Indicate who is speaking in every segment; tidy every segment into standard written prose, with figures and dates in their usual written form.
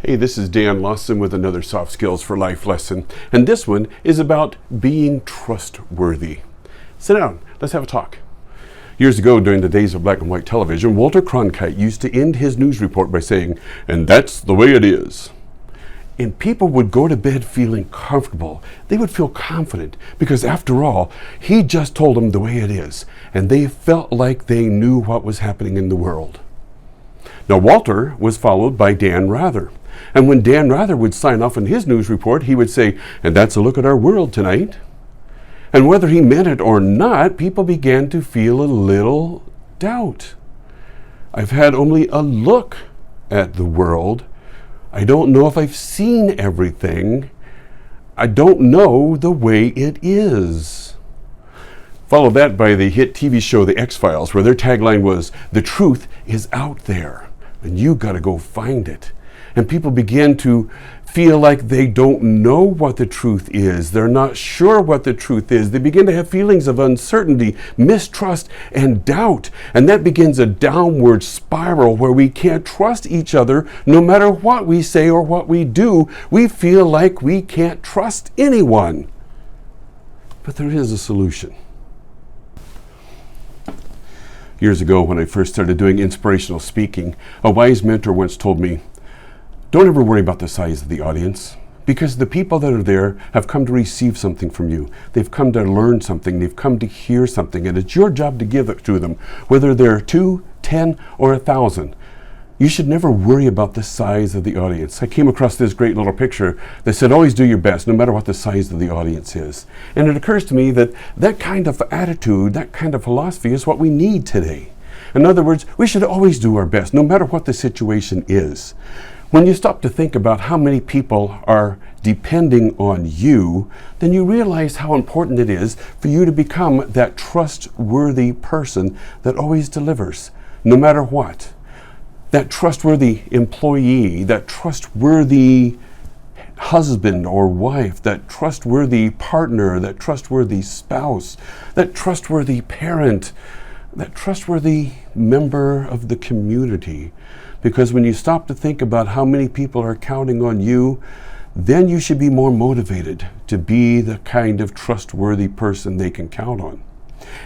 Speaker 1: Hey, this is Dan Lawson with another Soft Skills for Life lesson, and this one is about being trustworthy. Sit down, let's have a talk. Years ago, during the days of black and white television, Walter Cronkite used to end his news report by saying, "And that's the way it is." And people would go to bed feeling comfortable. They would feel confident because, after all, he just told them the way it is, and they felt like they knew what was happening in the world. Now, Walter was followed by Dan Rather. And when Dan Rather would sign off on his news report, he would say, "And that's a look at our world tonight." And whether he meant it or not, people began to feel a little doubt. I've had only a look at the world. I don't know if I've seen everything. I don't know the way it is. Follow that by the hit TV show The X-Files, where their tagline was, "The truth is out there, and you got to go find it." And people begin to feel like they don't know what the truth is. They're not sure what the truth is. They begin to have feelings of uncertainty, mistrust, and doubt. And that begins a downward spiral where we can't trust each other no matter what we say or what we do. We feel like we can't trust anyone. But there is a solution. Years ago, when I first started doing inspirational speaking, a wise mentor once told me, "Don't ever worry about the size of the audience, because the people that are there have come to receive something from you. They've come to learn something. They've come to hear something, and it's your job to give it to them, whether they're 2, 10, or 1,000. You should never worry about the size of the audience." I came across this great little picture that said, "Always do your best, no matter what the size of the audience is." And it occurs to me that that kind of attitude, that kind of philosophy is what we need today. In other words, we should always do our best, no matter what the situation is. When you stop to think about how many people are depending on you, then you realize how important it is for you to become that trustworthy person that always delivers, no matter what. That trustworthy employee, that trustworthy husband or wife, that trustworthy partner, that trustworthy spouse, that trustworthy parent, that trustworthy member of the community. Because when you stop to think about how many people are counting on you, then you should be more motivated to be the kind of trustworthy person they can count on.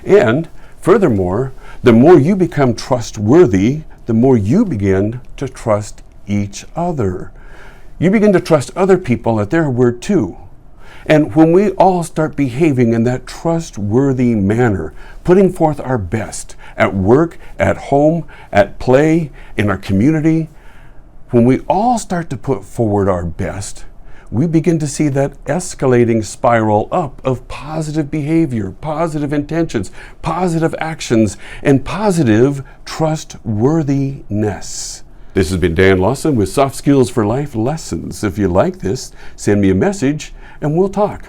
Speaker 1: And furthermore, the more you become trustworthy, the more you begin to trust each other. You begin to trust other people at their word too. And when we all start behaving in that trustworthy manner, putting forth our best at work, at home, at play, in our community, when we all start to put forward our best, we begin to see that escalating spiral up of positive behavior, positive intentions, positive actions, and positive trustworthiness. This has been Dan Lawson with Soft Skills for Life lessons. If you like this, send me a message and we'll talk.